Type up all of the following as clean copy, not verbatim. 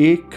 1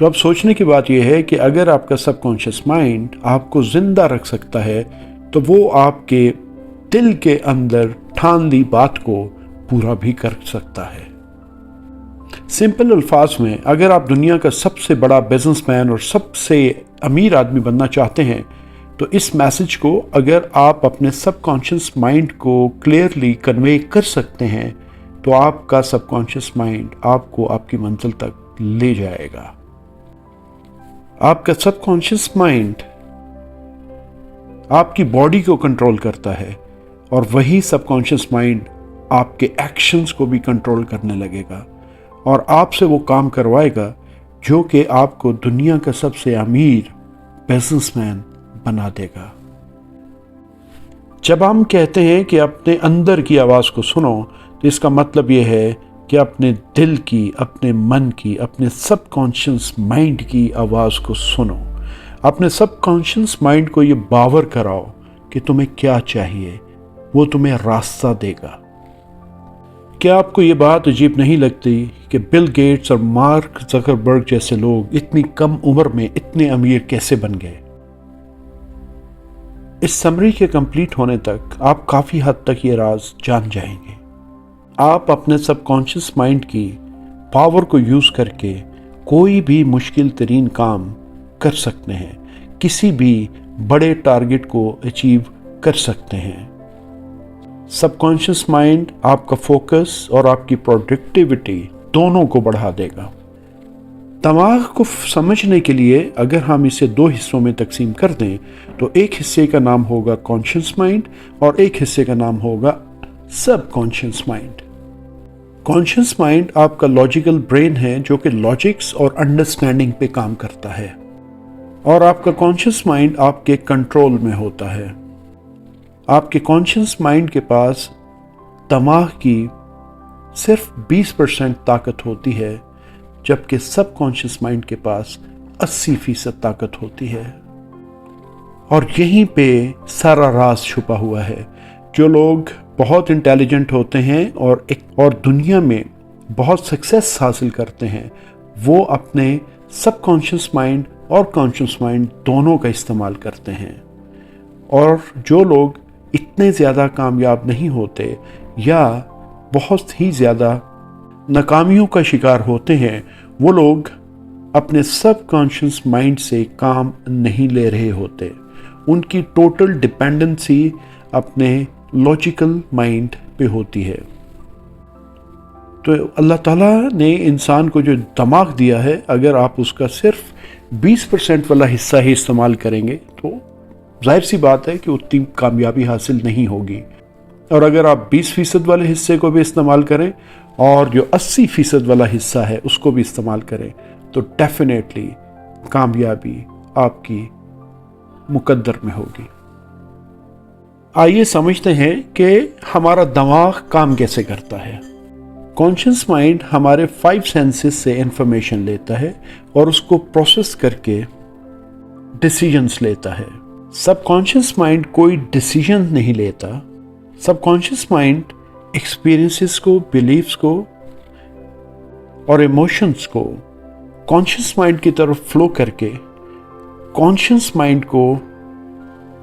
تو اب سوچنے کی بات یہ ہے کہ اگر آپ کا سب کانشیس مائنڈ آپ کو زندہ رکھ سکتا ہے تو وہ آپ کے دل کے اندر ٹھان لی بات کو پورا بھی کر سکتا ہے۔ سمپل الفاظ میں اگر آپ دنیا کا سب سے بڑا بزنس مین اور سب سے امیر آدمی بننا چاہتے ہیں تو اس میسج کو اگر آپ اپنے سب کانشیس مائنڈ کو کلیئرلی کنوے کر سکتے ہیں تو آپ کا سب کانشیس مائنڈ آپ کو آپ کی منزل تک لے جائے گا۔ آپ کا سب کانشیس مائنڈ آپ کی باڈی کو کنٹرول کرتا ہے اور وہی سب کانشیس مائنڈ آپ کے ایکشنز کو بھی کنٹرول کرنے لگے گا اور آپ سے وہ کام کروائے گا جو کہ آپ کو دنیا کا سب سے امیر بزنس مین بنا دے گا۔ جب ہم کہتے ہیں کہ اپنے اندر کی آواز کو سنو تو اس کا مطلب یہ ہے کہ اپنے دل کی، اپنے من کی، اپنے سب کانشیس مائنڈ کی آواز کو سنو۔ اپنے سب کانشیس مائنڈ کو یہ باور کراؤ کہ تمہیں کیا چاہیے، وہ تمہیں راستہ دے گا۔ کیا آپ کو یہ بات عجیب نہیں لگتی کہ بل گیٹس اور مارک زکربرگ جیسے لوگ اتنی کم عمر میں اتنے امیر کیسے بن گئے؟ اس سمری کے کمپلیٹ ہونے تک آپ کافی حد تک یہ راز جان جائیں گے۔ آپ اپنے سب کانشیس مائنڈ کی پاور کو یوز کر کے کوئی بھی مشکل ترین کام کر سکتے ہیں، کسی بھی بڑے ٹارگٹ کو اچیو کر سکتے ہیں۔ سب کانشیس مائنڈ آپ کا فوکس اور آپ کی پروڈکٹیوٹی دونوں کو بڑھا دے گا۔ دماغ کو سمجھنے کے لیے اگر ہم اسے دو حصوں میں تقسیم کر دیں تو ایک حصے کا نام ہوگا کانشیس مائنڈ اور ایک حصے کا نام ہوگا سب کانشیس مائنڈ۔ کانشیس مائنڈ آپ کا لاجیکل برین ہے جو کہ لاجکس اور انڈرسٹینڈنگ پہ کام کرتا ہے، اور آپ کا کانشیس مائنڈ آپ کے کنٹرول میں ہوتا ہے۔ آپ کے کانشیس مائنڈ کے پاس دماغ کی صرف 20% طاقت ہوتی ہے جبکہ سب کانشیس مائنڈ کے پاس 80% طاقت ہوتی ہے، اور یہیں پہ سارا راز چھپا ہوا ہے۔ جو لوگ بہت انٹیلیجنٹ ہوتے ہیں اور دنیا میں بہت سکسیس حاصل کرتے ہیں وہ اپنے سب کانشیس مائنڈ اور کانشیس مائنڈ دونوں کا استعمال کرتے ہیں، اور جو لوگ اتنے زیادہ کامیاب نہیں ہوتے یا بہت ہی زیادہ ناکامیوں کا شکار ہوتے ہیں وہ لوگ اپنے سب کانشیس مائنڈ سے کام نہیں لے رہے ہوتے، ان کی ٹوٹل ڈپینڈنسی اپنے لاجیکل مائنڈ پہ ہوتی ہے۔ تو اللہ تعالیٰ نے انسان کو جو دماغ دیا ہے اگر آپ اس کا صرف 20% والا حصہ ہی استعمال کریں گے تو ظاہر سی بات ہے کہ اتنی کامیابی حاصل نہیں ہوگی، اور اگر آپ 20% والے حصے کو بھی استعمال کریں اور جو 80% والا حصہ ہے اس کو بھی استعمال کریں تو ڈیفینیٹلی کامیابی آپ کی مقدر میں ہوگی۔ آئیے سمجھتے ہیں کہ ہمارا دماغ کام کیسے کرتا ہے۔ کانشیس مائنڈ ہمارے 5 سینسز سے انفارمیشن لیتا ہے اور اس کو پروسیس کر کے ڈیسیجنز لیتا ہے۔ سب کانشیس مائنڈ کوئی ڈیسیجن نہیں لیتا۔ سب کانشیس مائنڈ ایکسپیرینسز کو، بیلیفز کو اور ایموشنز کو کانشیس مائنڈ کی طرف فلو کر کے کانشیس مائنڈ کو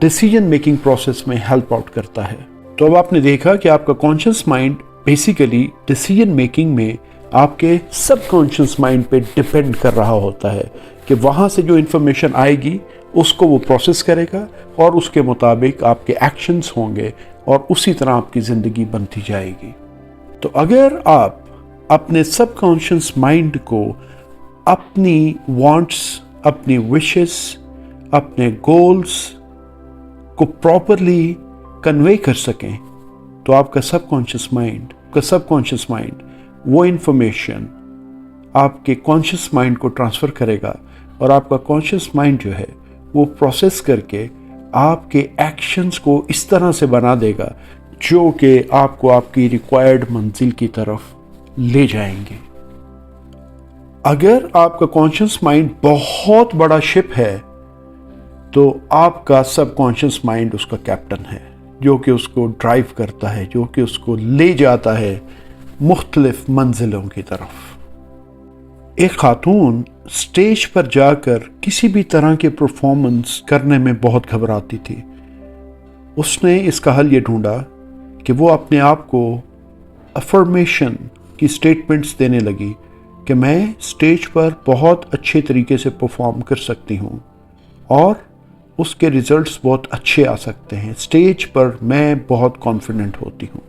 ڈیسیجن میکنگ پروسیس میں ہیلپ آؤٹ کرتا ہے۔ تو اب آپ نے دیکھا کہ آپ کا conscious mind basically decision making میں آپ کے سب کانشیس مائنڈ پہ ڈیپینڈ کر رہا ہوتا ہے کہ وہاں سے جو انفارمیشن آئے گی اس کو وہ پروسیس کرے گا اور اس کے مطابق آپ کے ایکشنز ہوں گے اور اسی طرح آپ کی زندگی بنتی جائے گی۔ تو اگر آپ اپنے سب کانشیس مائنڈ کو اپنی وانٹس، اپنی وشز، اپنے گولز کو پراپرلی کنوے کر سکیں تو آپ کا سب کانشیس مائنڈ وہ انفارمیشن آپ کے کانشیس مائنڈ کو ٹرانسفر کرے گا، اور آپ کا کانشیس مائنڈ جو ہے وہ پروسیس کر کے آپ کے ایکشنز کو اس طرح سے بنا دے گا جو کہ آپ کو آپ کی ریکوائرڈ منزل کی طرف لے جائیں گے۔ اگر آپ کا کانشیس مائنڈ بہت بڑا شپ ہے تو آپ کا سب کانشیس مائنڈ اس کا کیپٹن ہے جو کہ اس کو ڈرائیو کرتا ہے، جو کہ اس کو لے جاتا ہے مختلف منزلوں کی طرف۔ ایک خاتون سٹیج پر جا کر کسی بھی طرح کے پرفارمنس کرنے میں بہت گھبراتی تھی۔ اس نے اس کا حل یہ ڈھونڈا کہ وہ اپنے آپ کو افرمیشن کی سٹیٹمنٹس دینے لگی کہ میں سٹیج پر بہت اچھے طریقے سے پرفارم کر سکتی ہوں اور اس کے ریزلٹس بہت اچھے آ سکتے ہیں، سٹیج پر میں بہت کانفیڈنٹ ہوتی ہوں۔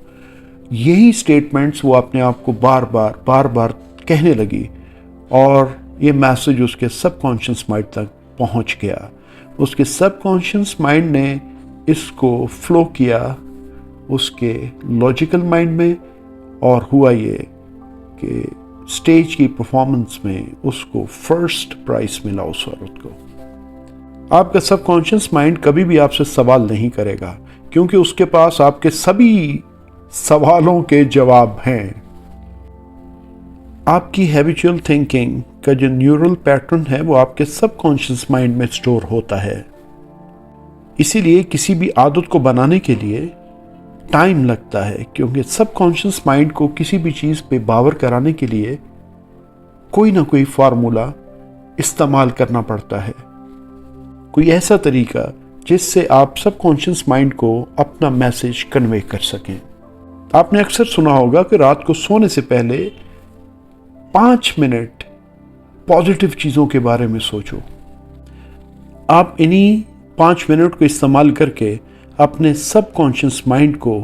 یہی سٹیٹمنٹس وہ اپنے آپ کو بار بار کہنے لگی اور یہ میسج اس کے سب کانشیس مائنڈ تک پہنچ گیا۔ اس کے سب کانشیس مائنڈ نے اس کو فلو کیا اس کے لاجیکل مائنڈ میں، اور ہوا یہ کہ سٹیج کی پرفارمنس میں اس کو فرسٹ پرائز ملا اس عورت کو۔ آپ کا سب کانشیس مائنڈ کبھی بھی آپ سے سوال نہیں کرے گا، کیونکہ اس کے پاس آپ کے سبھی سوالوں کے جواب ہیں۔ آپ کی ہیبیچول تھنکنگ کا جو نیورل پیٹرن ہے وہ آپ کے سب کانشیس مائنڈ میں سٹور ہوتا ہے۔ اسی لیے کسی بھی عادت کو بنانے کے لیے ٹائم لگتا ہے، کیونکہ سب کانشیس مائنڈ کو کسی بھی چیز پہ باور کرانے کے لیے کوئی نہ کوئی فارمولا استعمال کرنا پڑتا ہے، کوئی ایسا طریقہ جس سے آپ سب کانشیس مائنڈ کو اپنا میسج کنوے کر سکیں۔ آپ نے اکثر سنا ہوگا کہ رات کو سونے سے پہلے 5 منٹ پازیٹیو چیزوں کے بارے میں سوچو۔ آپ انہی 5 منٹ کو استعمال کر کے اپنے سب کانشیس مائنڈ کو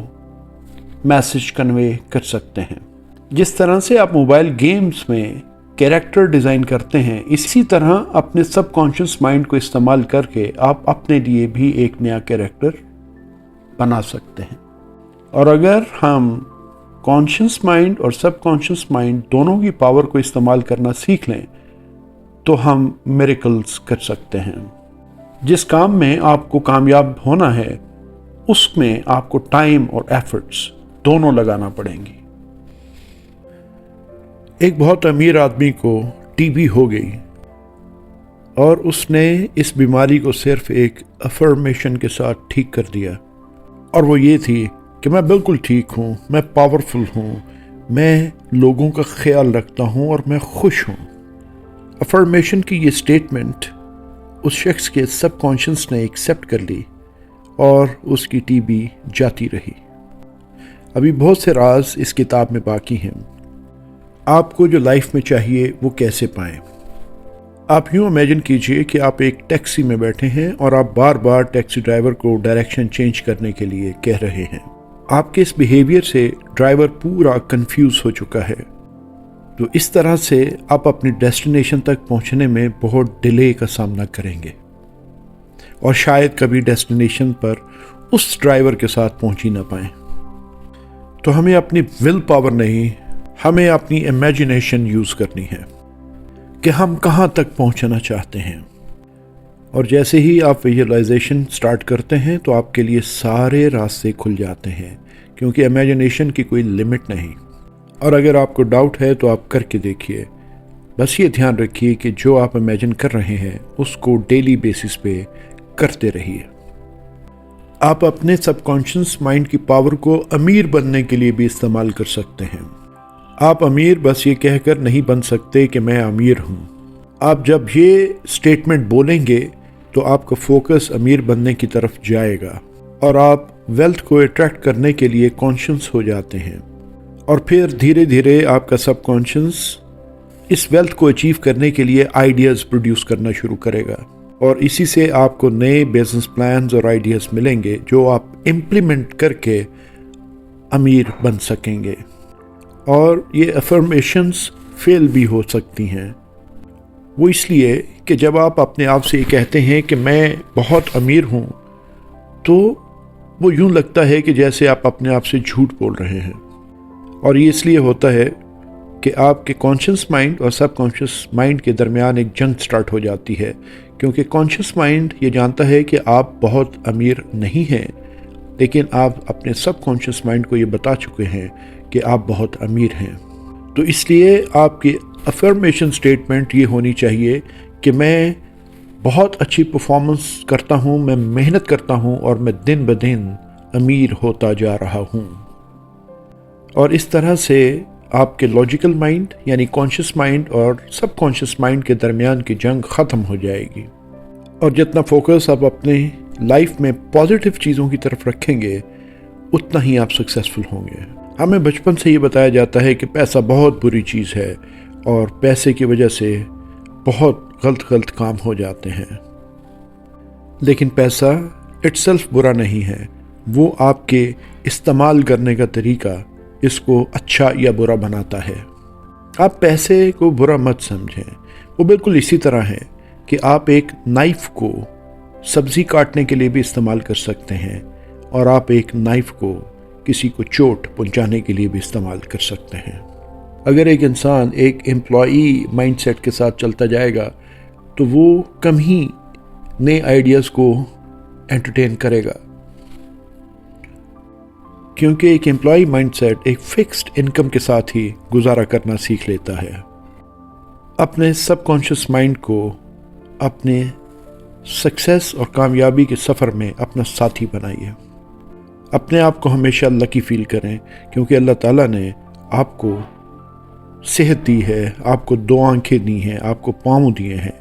میسج کنوے کر سکتے ہیں۔ جس طرح سے آپ موبائل گیمز میں کیریکٹر ڈیزائن کرتے ہیں، اسی طرح اپنے سب کانشیس مائنڈ کو استعمال کر کے آپ اپنے لیے بھی ایک نیا کیریکٹر بنا سکتے ہیں۔ اور اگر ہم کانشیس مائنڈ اور سب کانشیس مائنڈ دونوں کی پاور کو استعمال کرنا سیکھ لیں تو ہم میریکلز کر سکتے ہیں۔ جس کام میں آپ کو کامیاب ہونا ہے اس میں آپ کو ٹائم اور ایفرٹس دونوں لگانا پڑیں گی۔ ایک بہت امیر آدمی کو ٹی بی ہو گئی اور اس نے اس بیماری کو صرف ایک افرمیشن کے ساتھ ٹھیک کر دیا، اور وہ یہ تھی کہ میں بالکل ٹھیک ہوں، میں پاورفل ہوں، میں لوگوں کا خیال رکھتا ہوں اور میں خوش ہوں۔ افرمیشن کی یہ سٹیٹمنٹ اس شخص کے سب کانشیس نے ایکسیپٹ کر لی اور اس کی ٹی بی جاتی رہی۔ ابھی بہت سے راز اس کتاب میں باقی ہیں۔ آپ کو جو لائف میں چاہیے وہ کیسے پائیں؟ آپ یوں امیجن کیجئے کہ آپ ایک ٹیکسی میں بیٹھے ہیں اور آپ بار بار ٹیکسی ڈرائیور کو ڈائریکشن چینج کرنے کے لیے کہہ رہے ہیں۔ آپ کے اس بیہیویئر سے ڈرائیور پورا کنفیوز ہو چکا ہے، تو اس طرح سے آپ اپنی ڈیسٹینیشن تک پہنچنے میں بہت ڈیلے کا سامنا کریں گے اور شاید کبھی ڈیسٹینیشن پر اس ڈرائیور کے ساتھ پہنچ ہی نہ پائیں۔ تو ہمیں اپنی ول پاور نہیں، ہمیں اپنی امیجنیشن یوز کرنی ہے کہ ہم کہاں تک پہنچنا چاہتے ہیں، اور جیسے ہی آپ ویژوائزیشن سٹارٹ کرتے ہیں تو آپ کے لیے سارے راستے کھل جاتے ہیں، کیونکہ امیجنیشن کی کوئی لمٹ نہیں۔ اور اگر آپ کو ڈاؤٹ ہے تو آپ کر کے دیکھیے، بس یہ دھیان رکھیے کہ جو آپ امیجن کر رہے ہیں اس کو ڈیلی بیسس پہ کرتے رہیے۔ آپ اپنے سب کانشیس مائنڈ کی پاور کو امیر بننے کے لیے بھی استعمال کر سکتے ہیں۔ آپ امیر بس یہ کہہ کر نہیں بن سکتے کہ میں امیر ہوں۔ آپ جب یہ سٹیٹمنٹ بولیں گے تو آپ کا فوکس امیر بننے کی طرف جائے گا اور آپ ویلتھ کو اٹریکٹ کرنے کے لیے کانشیس ہو جاتے ہیں، اور پھر دھیرے دھیرے آپ کا سب کانشیس اس ویلتھ کو اچیو کرنے کے لیے آئیڈیاز پروڈیوس کرنا شروع کرے گا، اور اسی سے آپ کو نئے بزنس پلانز اور آئیڈیاز ملیں گے جو آپ امپلیمنٹ کر کے امیر بن سکیں گے۔ اور یہ افرمیشنز فیل بھی ہو سکتی ہیں، وہ اس لیے کہ جب آپ اپنے آپ سے یہ کہتے ہیں کہ میں بہت امیر ہوں تو وہ یوں لگتا ہے کہ جیسے آپ اپنے آپ سے جھوٹ بول رہے ہیں، اور یہ اس لیے ہوتا ہے کہ آپ کے کانشیس مائنڈ اور سب کانشیس مائنڈ کے درمیان ایک جنگ سٹارٹ ہو جاتی ہے، کیونکہ کانشیس مائنڈ یہ جانتا ہے کہ آپ بہت امیر نہیں ہیں، لیکن آپ اپنے سب کانشیس مائنڈ کو یہ بتا چکے ہیں کہ آپ بہت امیر ہیں۔ تو اس لیے آپ کی افرمیشن سٹیٹمنٹ یہ ہونی چاہیے کہ میں بہت اچھی پرفارمنس کرتا ہوں، میں محنت کرتا ہوں اور میں دن بدن امیر ہوتا جا رہا ہوں۔ اور اس طرح سے آپ کے لاجیکل مائنڈ یعنی کانشیس مائنڈ اور سب کانشیس مائنڈ کے درمیان کی جنگ ختم ہو جائے گی، اور جتنا فوکس آپ اپنے لائف میں پازیٹیو چیزوں کی طرف رکھیں گے اتنا ہی آپ سکسیسفل ہوں گے۔ ہمیں بچپن سے یہ بتایا جاتا ہے کہ پیسہ بہت بری چیز ہے اور پیسے کی وجہ سے بہت غلط کام ہو جاتے ہیں، لیکن پیسہ اٹ سیلف برا نہیں ہے، وہ آپ کے استعمال کرنے کا طریقہ اس کو اچھا یا برا بناتا ہے۔ آپ پیسے کو برا مت سمجھیں، وہ بالکل اسی طرح ہے کہ آپ ایک نائف کو سبزی کاٹنے کے لیے بھی استعمال کر سکتے ہیں، اور آپ ایک نائف کو کسی کو چوٹ پہنچانے کے لیے بھی استعمال کر سکتے ہیں۔ اگر ایک انسان ایک امپلائی مائنڈ سیٹ کے ساتھ چلتا جائے گا تو وہ کم ہی نئے آئیڈیاز کو انٹرٹین کرے گا، کیونکہ ایک امپلائی مائنڈ سیٹ ایک فکسڈ انکم کے ساتھ ہی گزارا کرنا سیکھ لیتا ہے۔ اپنے سب کانشیس مائنڈ کو اپنے سکسیس اور کامیابی کے سفر میں اپنا ساتھی بنائیے۔ اپنے آپ کو ہمیشہ لکی فیل کریں، کیونکہ اللہ تعالیٰ نے آپ کو صحت دی ہے، آپ کو 2 آنکھیں دی ہیں، آپ کو پاؤں دیے ہیں،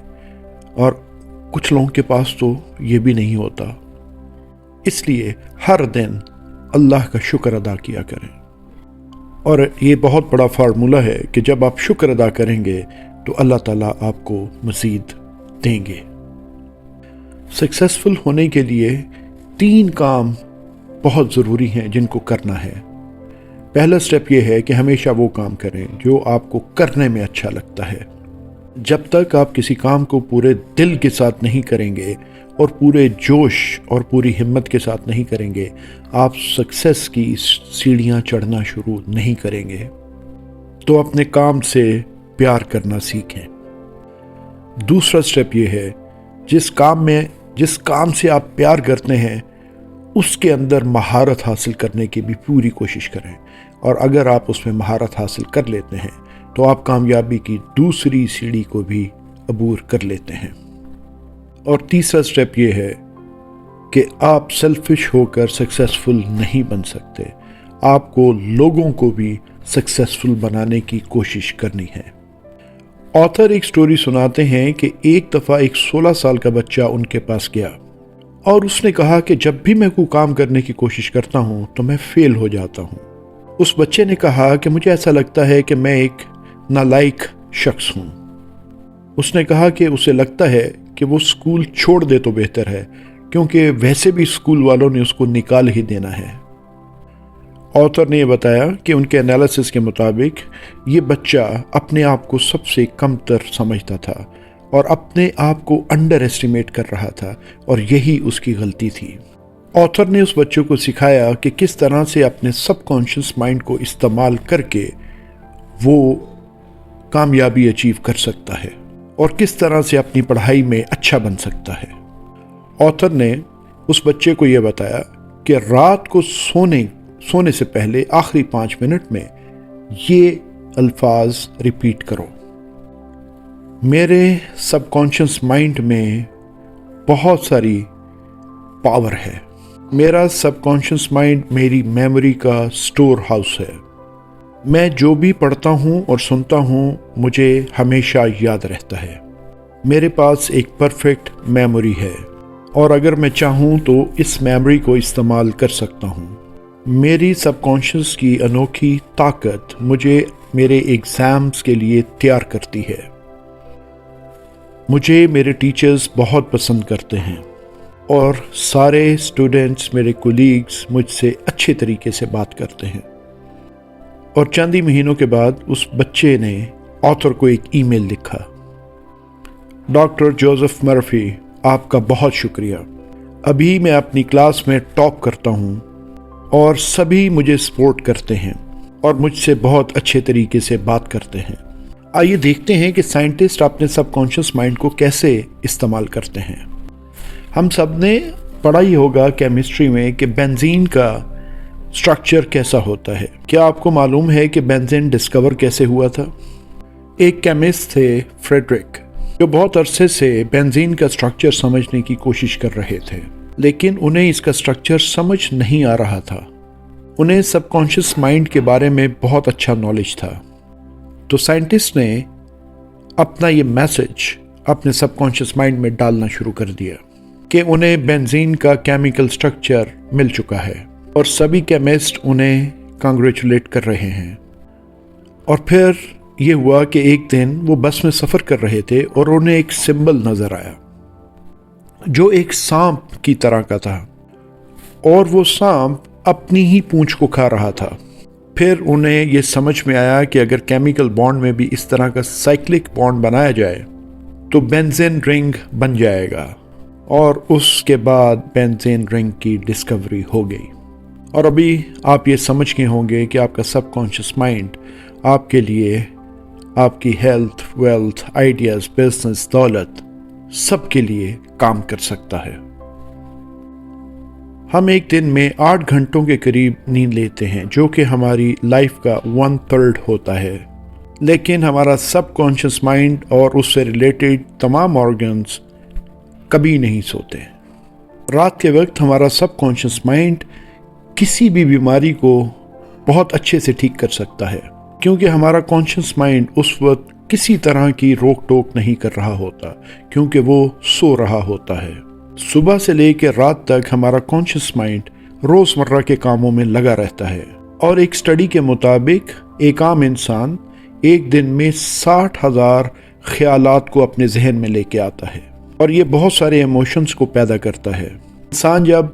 اور کچھ لوگوں کے پاس تو یہ بھی نہیں ہوتا۔ اس لیے ہر دن اللہ کا شکر ادا کیا کریں، اور یہ بہت بڑا فارمولہ ہے کہ جب آپ شکر ادا کریں گے تو اللہ تعالیٰ آپ کو مزید دیں گے۔ سکسیسفل ہونے کے لیے 3 کام بہت ضروری ہیں جن کو کرنا ہے۔ پہلا سٹیپ یہ ہے کہ ہمیشہ وہ کام کریں جو آپ کو کرنے میں اچھا لگتا ہے۔ جب تک آپ کسی کام کو پورے دل کے ساتھ نہیں کریں گے اور پورے جوش اور پوری ہمت کے ساتھ نہیں کریں گے، آپ سکسیس کی سیڑھیاں چڑھنا شروع نہیں کریں گے۔ تو اپنے کام سے پیار کرنا سیکھیں۔ دوسرا سٹیپ یہ ہے، جس کام سے آپ پیار کرتے ہیں اس کے اندر مہارت حاصل کرنے کی بھی پوری کوشش کریں، اور اگر آپ اس میں مہارت حاصل کر لیتے ہیں تو آپ کامیابی کی دوسری سیڑھی کو بھی عبور کر لیتے ہیں۔ اور تیسرا سٹیپ یہ ہے کہ آپ سیلفش ہو کر سکسیسفل نہیں بن سکتے، آپ کو لوگوں کو بھی سکسیسفل بنانے کی کوشش کرنی ہے۔ آتھر ایک سٹوری سناتے ہیں کہ ایک دفعہ ایک 16 سال کا بچہ ان کے پاس گیا اور اس نے کہا کہ جب بھی میں کوئی کام کرنے کی کوشش کرتا ہوں تو میں فیل ہو جاتا ہوں۔ اس بچے نے کہا کہ مجھے ایسا لگتا ہے کہ میں ایک نالائق شخص ہوں۔ اس نے کہا کہ اسے لگتا ہے کہ وہ اسکول چھوڑ دے تو بہتر ہے، کیونکہ ویسے بھی اسکول والوں نے اس کو نکال ہی دینا ہے۔ آتھر نے یہ بتایا کہ ان کے انالیسس کے مطابق یہ بچہ اپنے آپ کو سب سے کم تر سمجھتا تھا اور اپنے آپ کو انڈر ایسٹیمیٹ کر رہا تھا، اور یہی اس کی غلطی تھی۔ آتھر نے اس بچے کو سکھایا کہ کس طرح سے اپنے سب کانشیس مائنڈ کو استعمال کر کے وہ کامیابی اچیو کر سکتا ہے اور کس طرح سے اپنی پڑھائی میں اچھا بن سکتا ہے۔ آتھر نے اس بچے کو یہ بتایا کہ رات کو سونے سے پہلے آخری 5 منٹ میں یہ الفاظ ریپیٹ کرو: میرے سب کانشیس مائنڈ میں بہت ساری پاور ہے، میرا سب کانشیس مائنڈ میری میموری کا سٹور ہاؤس ہے، میں جو بھی پڑھتا ہوں اور سنتا ہوں مجھے ہمیشہ یاد رہتا ہے، میرے پاس ایک پرفیکٹ میموری ہے اور اگر میں چاہوں تو اس میموری کو استعمال کر سکتا ہوں، میری سب کانشیس کی انوکھی طاقت مجھے میرے ایگزامز کے لیے تیار کرتی ہے، مجھے میرے ٹیچرز بہت پسند کرتے ہیں اور سارے اسٹوڈنٹس میرے کولیگز مجھ سے اچھے طریقے سے بات کرتے ہیں۔ اور چند ہی مہینوں کے بعد اس بچے نے آتھر کو ایک ای میل لکھا: ڈاکٹر جوزف مرفی، آپ کا بہت شکریہ، ابھی میں اپنی کلاس میں ٹاپ کرتا ہوں اور سبھی مجھے سپورٹ کرتے ہیں اور مجھ سے بہت اچھے طریقے سے بات کرتے ہیں۔ آئیے دیکھتے ہیں کہ سائنٹسٹ اپنے سب کانشیس مائنڈ کو کیسے استعمال کرتے ہیں۔ ہم سب نے پڑھا ہی ہوگا کیمسٹری میں کہ بینزین کا سٹرکچر کیسا ہوتا ہے۔ کیا آپ کو معلوم ہے کہ بینزین ڈسکور کیسے ہوا تھا؟ ایک کیمسٹ تھے فریڈرک، جو بہت عرصے سے بینزین کا سٹرکچر سمجھنے کی کوشش کر رہے تھے، لیکن انہیں اس کا سٹرکچر سمجھ نہیں آ رہا تھا۔ انہیں سب کانشیس مائنڈ کے بارے میں بہت اچھا نالج تھا، تو سائنٹسٹ نے اپنا یہ میسج اپنے سب کانشیس مائنڈ میں ڈالنا شروع کر دیا کہ انہیں بینزین کا کیمیکل سٹرکچر مل چکا ہے اور سبھی کیمسٹ انہیں کانگریچولیٹ کر رہے ہیں۔ اور پھر یہ ہوا کہ ایک دن وہ بس میں سفر کر رہے تھے اور انہیں ایک سمبل نظر آیا جو ایک سانپ کی طرح کا تھا، اور وہ سانپ اپنی ہی پونچھ کو کھا رہا تھا۔ پھر انہیں یہ سمجھ میں آیا کہ اگر کیمیکل بانڈ میں بھی اس طرح کا سائیکلک بانڈ بنایا جائے تو بینزین رنگ بن جائے گا، اور اس کے بعد بینزین رنگ کی ڈسکوری ہو گئی۔ اور ابھی آپ یہ سمجھ گئے ہوں گے کہ آپ کا سب کانشیس مائنڈ آپ کے لیے آپ کی ہیلتھ، ویلتھ، آئیڈیاز، بزنس، دولت سب کے لیے کام کر سکتا ہے۔ ہم ایک دن میں 8 گھنٹوں کے قریب نیند لیتے ہیں، جو کہ ہماری لائف کا 1/3 ہوتا ہے، لیکن ہمارا سب کانشیس مائنڈ اور اس سے ریلیٹڈ تمام آرگنز کبھی نہیں سوتے۔ رات کے وقت ہمارا سب کانشیس مائنڈ کسی بھی بیماری کو بہت اچھے سے ٹھیک کر سکتا ہے، کیونکہ ہمارا کانشیس مائنڈ اس وقت کسی طرح کی روک ٹوک نہیں کر رہا ہوتا، کیونکہ وہ سو رہا ہوتا ہے۔ صبح سے لے کے رات تک ہمارا کانشیس مائنڈ روزمرہ کے کاموں میں لگا رہتا ہے، اور ایک سٹڈی کے مطابق ایک عام انسان ایک دن میں 60,000 خیالات کو اپنے ذہن میں لے کے آتا ہے، اور یہ بہت سارے ایموشنز کو پیدا کرتا ہے۔ انسان جب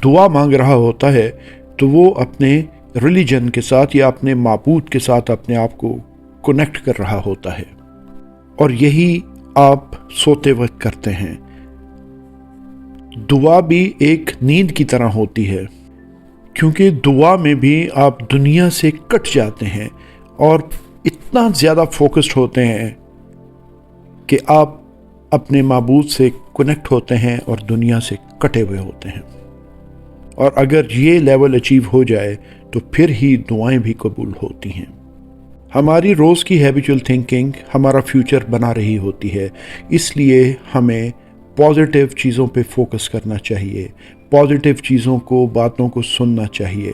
دعا مانگ رہا ہوتا ہے تو وہ اپنے ریلیجن کے ساتھ یا اپنے معبود کے ساتھ اپنے آپ کو کنیکٹ کر رہا ہوتا ہے، اور یہی آپ سوتے وقت کرتے ہیں۔ دعا بھی ایک نیند کی طرح ہوتی ہے، کیونکہ دعا میں بھی آپ دنیا سے کٹ جاتے ہیں اور اتنا زیادہ فوکسڈ ہوتے ہیں کہ آپ اپنے معبود سے کنیکٹ ہوتے ہیں اور دنیا سے کٹے ہوئے ہوتے ہیں۔ اور اگر یہ لیول اچیو ہو جائے تو پھر ہی دعائیں بھی قبول ہوتی ہیں۔ ہماری روز کی ہیبیچول تھنکنگ ہمارا فیوچر بنا رہی ہوتی ہے، اس لیے ہمیں پازیٹیو چیزوں پہ فوکس کرنا چاہیے، پازیٹیو چیزوں کو، باتوں کو سننا چاہیے،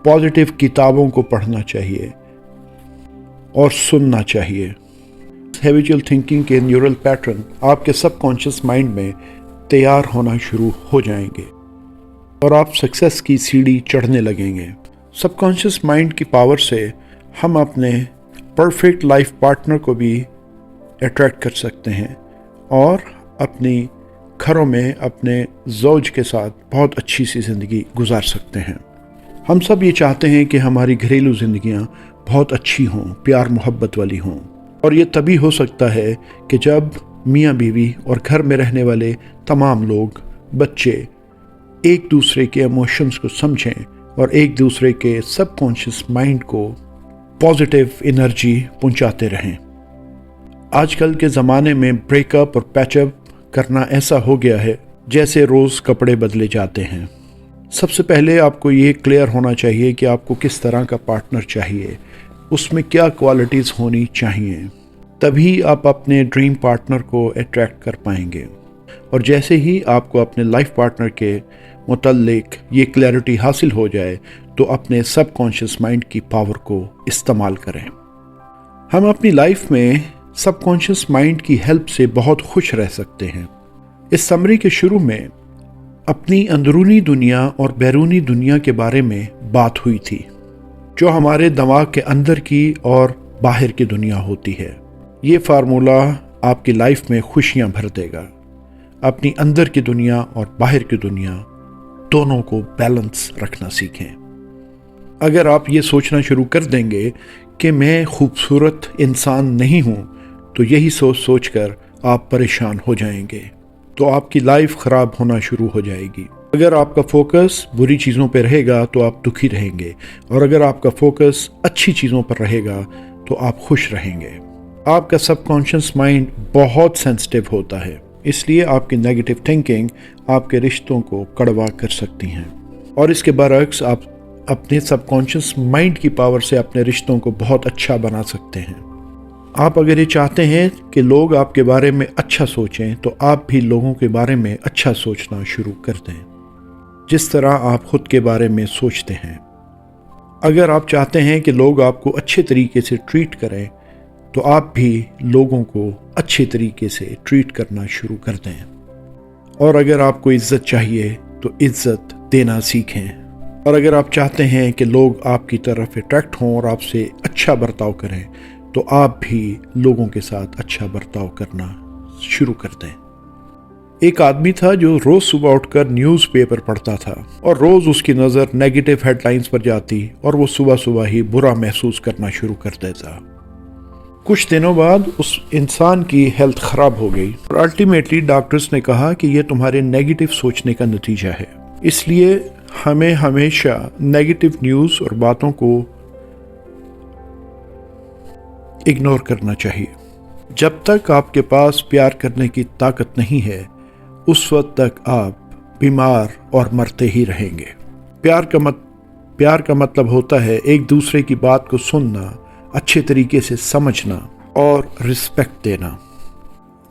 پازیٹیو کتابوں کو پڑھنا چاہیے اور سننا چاہیے۔ ہیبیچول تھنکنگ کے نیورل پیٹرن آپ کے سب کانشیس مائنڈ میں تیار ہونا شروع ہو جائیں گے اور آپ سکسیس کی سیڑھی چڑھنے لگیں گے۔ سب کانشیس مائنڈ کی پاور سے ہم اپنے پرفیکٹ لائف پارٹنر کو بھی اٹریکٹ کر سکتے ہیں اور اپنی گھروں میں اپنے زوج کے ساتھ بہت اچھی سی زندگی گزار سکتے ہیں۔ ہم سب یہ چاہتے ہیں کہ ہماری گھریلو زندگیاں بہت اچھی ہوں، پیار محبت والی ہوں، اور یہ تبھی ہو سکتا ہے کہ جب میاں بیوی اور گھر میں رہنے والے تمام لوگ، بچے ایک دوسرے کے ایموشنز کو سمجھیں اور ایک دوسرے کے سب کانشیس مائنڈ کو پازیٹیو انرجی پہنچاتے رہیں۔ آج کل کے زمانے میں بریک اپ اور پیچ اپ کرنا ایسا ہو گیا ہے جیسے روز کپڑے بدلے جاتے ہیں۔ سب سے پہلے آپ کو یہ کلیئر ہونا چاہیے کہ آپ کو کس طرح کا پارٹنر چاہیے، اس میں کیا کوالٹیز ہونی چاہیے، تبھی آپ اپنے ڈریم پارٹنر کو اٹریکٹ کر پائیں گے۔ اور جیسے ہی آپ کو اپنے لائف پارٹنر کے متعلق یہ کلیئرٹی حاصل ہو جائے تو اپنے سب کانشیس مائنڈ کی پاور کو استعمال کریں۔ ہم اپنی لائف میں سب کانشیس مائنڈ کی ہیلپ سے بہت خوش رہ سکتے ہیں۔ اس سمری کے شروع میں اپنی اندرونی دنیا اور بیرونی دنیا کے بارے میں بات ہوئی تھی، جو ہمارے دماغ کے اندر کی اور باہر کی دنیا ہوتی ہے۔ یہ فارمولہ آپ کی لائف میں خوشیاں بھر دے گا۔ اپنی اندر کی دنیا اور باہر کی دنیا دونوں کو بیلنس رکھنا سیکھیں۔ اگر آپ یہ سوچنا شروع کر دیں گے کہ میں خوبصورت انسان نہیں ہوں، تو یہی سوچ کر آپ پریشان ہو جائیں گے، تو آپ کی لائف خراب ہونا شروع ہو جائے گی۔ اگر آپ کا فوکس بری چیزوں پہ رہے گا تو آپ دکھی رہیں گے، اور اگر آپ کا فوکس اچھی چیزوں پر رہے گا تو آپ خوش رہیں گے۔ آپ کا سب کانشیس مائنڈ بہت سینسٹیو ہوتا ہے، اس لیے آپ کی نیگیٹو تھنکنگ آپ کے رشتوں کو کڑوا کر سکتی ہیں، اور اس کے برعکس آپ اپنے سب کانشیس مائنڈ کی پاور سے اپنے رشتوں کو بہت اچھا بنا سکتے ہیں۔ آپ اگر یہ چاہتے ہیں کہ لوگ آپ کے بارے میں اچھا سوچیں تو آپ بھی لوگوں کے بارے میں اچھا سوچنا شروع کر دیں، جس طرح آپ خود کے بارے میں سوچتے ہیں۔ اگر آپ چاہتے ہیں کہ لوگ آپ کو اچھے طریقے سے ٹریٹ کریں تو آپ بھی لوگوں کو اچھے طریقے سے ٹریٹ کرنا شروع کر دیں، اور اگر آپ کو عزت چاہیے تو عزت دینا سیکھیں، اور اگر آپ چاہتے ہیں کہ لوگ آپ کی طرف اٹریکٹ ہوں اور آپ سے اچھا برتاؤ کریں تو آپ بھی لوگوں کے ساتھ اچھا برتاؤ کرنا شروع کر دیں۔ ایک آدمی تھا جو روز صبح اٹھ کر نیوز پیپر پڑھتا تھا، اور روز اس کی نظر نیگیٹو ہیڈ لائنز پر جاتی اور وہ صبح صبح ہی برا محسوس کرنا شروع کر دیتا۔ کچھ دنوں بعد اس انسان کی ہیلتھ خراب ہو گئی، اور الٹیمیٹلی ڈاکٹرز نے کہا کہ یہ تمہارے نیگیٹو سوچنے کا نتیجہ ہے، اس لیے ہمیں ہمیشہ نیگیٹو نیوز اور باتوں کو اگنور کرنا چاہیے۔ جب تک آپ کے پاس پیار کرنے کی طاقت نہیں ہے اس وقت تک آپ بیمار اور مرتے ہی رہیں گے۔ پیار کا مطلب ہوتا ہے ایک دوسرے کی بات کو سننا، اچھے طریقے سے سمجھنا اور رسپیکٹ دینا۔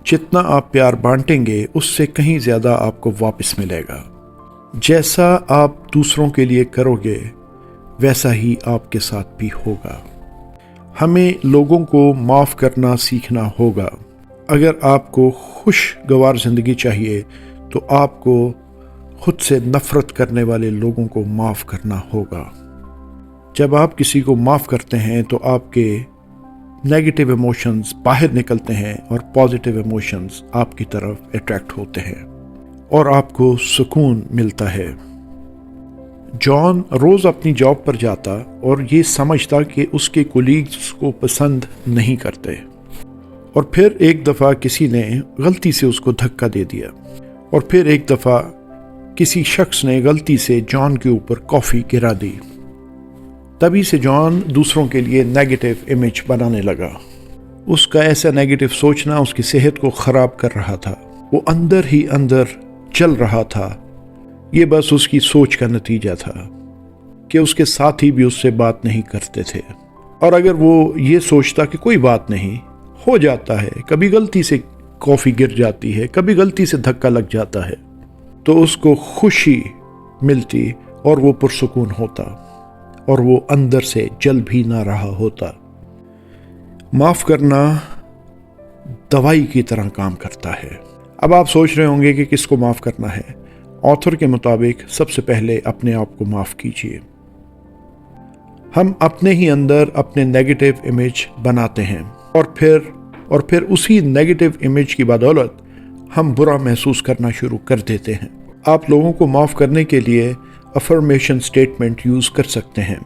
جتنا آپ پیار بانٹیں گے اس سے کہیں زیادہ آپ کو واپس ملے گا۔ جیسا آپ دوسروں کے لیے کرو گے ویسا ہی آپ کے ساتھ بھی ہوگا۔ ہمیں لوگوں کو معاف کرنا سیکھنا ہوگا۔ اگر آپ کو خوشگوار زندگی چاہیے تو آپ کو خود سے نفرت کرنے والے لوگوں کو معاف کرنا ہوگا۔ جب آپ کسی کو معاف کرتے ہیں تو آپ کے نیگیٹو ایموشنز باہر نکلتے ہیں اور پازیٹیو ایموشنز آپ کی طرف اٹریکٹ ہوتے ہیں اور آپ کو سکون ملتا ہے۔ جان روز اپنی جاب پر جاتا اور یہ سمجھتا کہ اس کے کولیگز کو پسند نہیں کرتے، اور پھر ایک دفعہ کسی نے غلطی سے اس کو دھکا دے دیا، اور پھر ایک دفعہ کسی شخص نے غلطی سے جان کے اوپر کافی گرا دی۔ تبھی سے جان دوسروں کے لیے نیگیٹو امیج بنانے لگا۔ اس کا ایسا نیگیٹو سوچنا اس کی صحت کو خراب کر رہا تھا، وہ اندر ہی اندر جل رہا تھا۔ یہ بس اس کی سوچ کا نتیجہ تھا کہ اس کے ساتھی بھی اس سے بات نہیں کرتے تھے، اور اگر وہ یہ سوچتا کہ کوئی بات نہیں، ہو جاتا ہے، کبھی غلطی سے کافی گر جاتی ہے، کبھی غلطی سے دھکا لگ جاتا ہے، تو اس کو خوشی ملتی اور وہ پرسکون ہوتا اور وہ اندر سے جل بھی نہ رہا ہوتا۔ معاف کرنا دوائی کی طرح کام کرتا ہے۔ اب آپ سوچ رہے ہوں گے کہ کس کو معاف کرنا ہے۔ آتھر کے مطابق سب سے پہلے اپنے آپ کو معاف کیجیے۔ ہم اپنے ہی اندر اپنے نیگیٹو امیج بناتے ہیں، اور پھر اسی نیگیٹو امیج کی بدولت ہم برا محسوس کرنا شروع کر دیتے ہیں۔ آپ لوگوں کو معاف کرنے کے لیے افرمیشن سٹیٹمنٹ یوز کر سکتے ہیں۔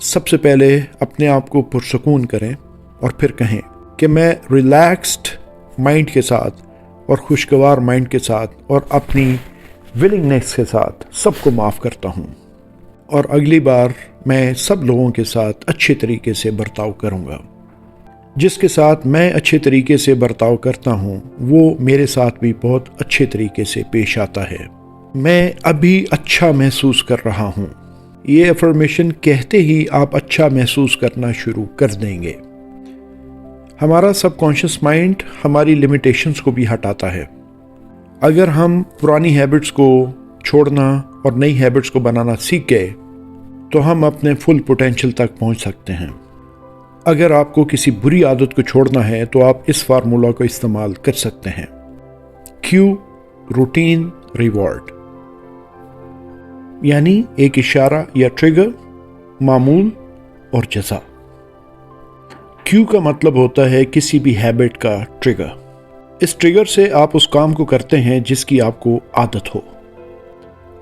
سب سے پہلے اپنے آپ کو پرسکون کریں اور پھر کہیں کہ میں ریلیکسڈ مائنڈ کے ساتھ اور خوشگوار مائنڈ کے ساتھ اور اپنی ولنگنیس کے ساتھ سب کو معاف کرتا ہوں، اور اگلی بار میں سب لوگوں کے ساتھ اچھے طریقے سے برتاؤ کروں گا۔ جس کے ساتھ میں اچھے طریقے سے برتاؤ کرتا ہوں وہ میرے ساتھ بھی بہت اچھے طریقے سے پیش آتا ہے۔ میں ابھی اچھا محسوس کر رہا ہوں۔ یہ افرمیشن کہتے ہی آپ اچھا محسوس کرنا شروع کر دیں گے۔ ہمارا سب کانشیس مائنڈ ہماری لمیٹیشنز کو بھی ہٹاتا ہے۔ اگر ہم پرانی ہیبٹس کو چھوڑنا اور نئی ہیبٹس کو بنانا سیکھ گئے تو ہم اپنے فل پوٹینشل تک پہنچ سکتے ہیں۔ اگر آپ کو کسی بری عادت کو چھوڑنا ہے تو آپ اس فارمولا کو استعمال کر سکتے ہیں: کیو، روٹین، ریوارڈ، یعنی ایک اشارہ یا ٹریگر، معمول اور جزا۔ کیو کا مطلب ہوتا ہے کسی بھی ہیبٹ کا ٹریگر۔ اس ٹریگر سے آپ اس کام کو کرتے ہیں جس کی آپ کو عادت ہو۔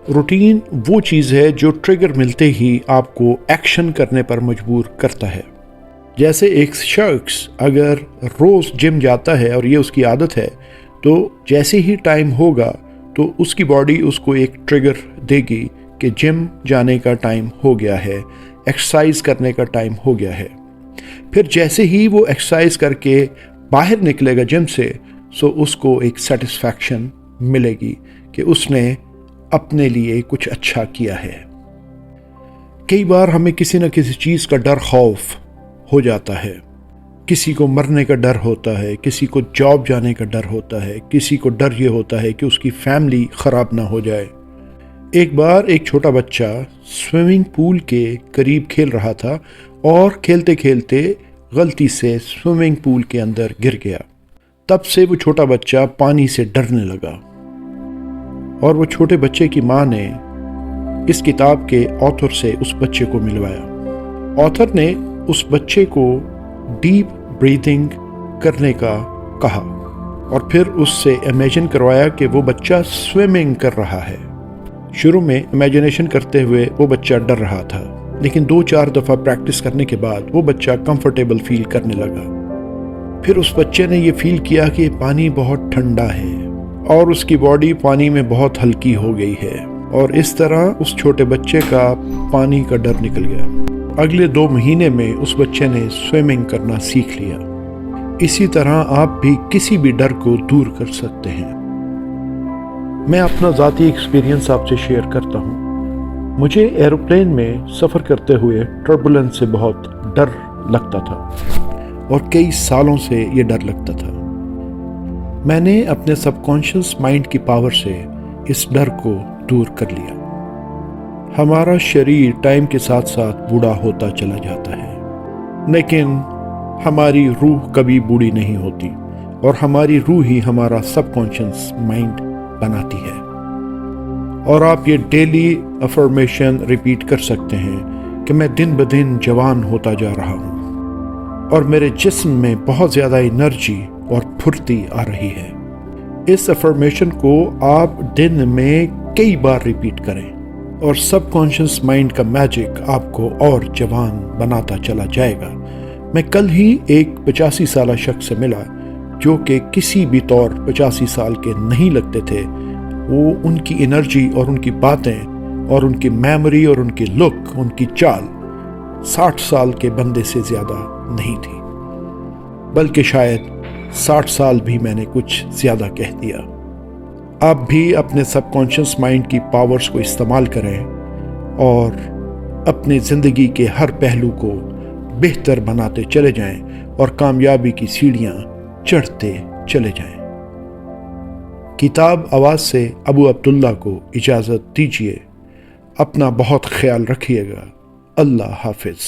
روٹین وہ چیز ہے جو ٹریگر ملتے ہی آپ کو ایکشن کرنے پر مجبور کرتا ہے۔ جیسے ایک شخص اگر روز جم جاتا ہے اور یہ اس کی عادت ہے تو جیسے ہی ٹائم ہوگا تو اس کی باڈی اس کو ایک ٹریگر دے گی کہ جم جانے کا ٹائم ہو گیا ہے، ایکسرسائز کرنے کا ٹائم ہو گیا ہے۔ پھر جیسے ہی وہ ایکسرسائز کر کے باہر نکلے گا جم سے، سو اس کو ایک سیٹسفیکشن ملے گی کہ اس نے اپنے لیے کچھ اچھا کیا ہے۔ کئی بار ہمیں کسی نہ کسی چیز کا ڈر، خوف ہو جاتا ہے۔ کسی کو مرنے کا ڈر ہوتا ہے، کسی کو جاب جانے کا ڈر ہوتا ہے، کسی کو ڈر یہ ہوتا ہے کہ اس کی فیملی خراب نہ ہو جائے، ایک بار ایک چھوٹا بچہ سوئمنگ پول کے قریب کھیل رہا تھا اور کھیلتے کھیلتے غلطی سے سوئمنگ پول کے اندر گر گیا۔ تب سے وہ چھوٹا بچہ پانی سے ڈرنے لگا، اور وہ چھوٹے بچے کی ماں نے اس کتاب کے آتھر سے اس بچے کو ملوایا۔ آتھر نے اس بچے کو ڈیپ بریتھنگ کرنے کا کہا اور پھر اس سے امیجن کروایا کہ وہ بچہ سوئمنگ کر رہا ہے۔ شروع میں امیجنیشن کرتے ہوئے وہ بچہ ڈر رہا تھا، لیکن 2-4 دفعہ پریکٹس کرنے کے بعد وہ بچہ کمفرٹیبل فیل کرنے لگا۔ پھر اس بچے نے یہ فیل کیا کہ پانی بہت ٹھنڈا ہے اور اس کی باڈی پانی میں بہت ہلکی ہو گئی ہے، اور اس طرح اس چھوٹے بچے کا پانی کا ڈر نکل گیا۔ اگلے 2 مہینے میں اس بچے نے سوئمنگ کرنا سیکھ لیا۔ اسی طرح آپ بھی کسی بھی ڈر کو دور کر سکتے ہیں۔ میں اپنا ذاتی ایکسپیرینس آپ سے شیئر کرتا ہوں۔ مجھے ایروپلین میں سفر کرتے ہوئے ٹربولنس سے بہت ڈر لگتا تھا، اور کئی سالوں سے یہ ڈر لگتا تھا۔ میں نے اپنے سب کانشیس مائنڈ کی پاور سے اس ڈر کو دور کر لیا۔ ہمارا شریر ٹائم کے ساتھ ساتھ بوڑھا ہوتا چلا جاتا ہے، لیکن ہماری روح کبھی بوڑھی نہیں ہوتی، اور ہماری روح ہی ہمارا سب کانشیس مائنڈ بناتی ہے۔ اور آپ یہ ڈیلی افرمیشن ریپیٹ کر سکتے ہیں کہ میں دن بدن جوان ہوتا جا رہا ہوں، اور میرے جسم میں بہت زیادہ انرجی اور پھرتی آ رہی ہے۔ اس افرمیشن کو آپ دن میں کئی بار ریپیٹ کریں، اور سب کانشیس مائنڈ کا میجک آپ کو اور جوان بناتا چلا جائے گا۔ میں کل ہی ایک 85 سالہ شخص سے ملا جو کہ کسی بھی طور 85 سال کے نہیں لگتے تھے۔ وہ ان کی انرجی اور ان کی باتیں اور ان کی میموری اور ان کی لک، ان کی چال 60 سال کے بندے سے زیادہ نہیں تھی، بلکہ شاید 60 سال بھی میں نے کچھ زیادہ کہہ دیا۔ آپ بھی اپنے سب کانشیس مائنڈ کی پاورز کو استعمال کریں اور اپنی زندگی کے ہر پہلو کو بہتر بناتے چلے جائیں، اور کامیابی کی سیڑھیاں چڑھتے چلے جائیں۔ کتاب آواز سے ابو عبداللہ کو اجازت دیجیے۔ اپنا بہت خیال رکھیے گا۔ اللہ حافظ۔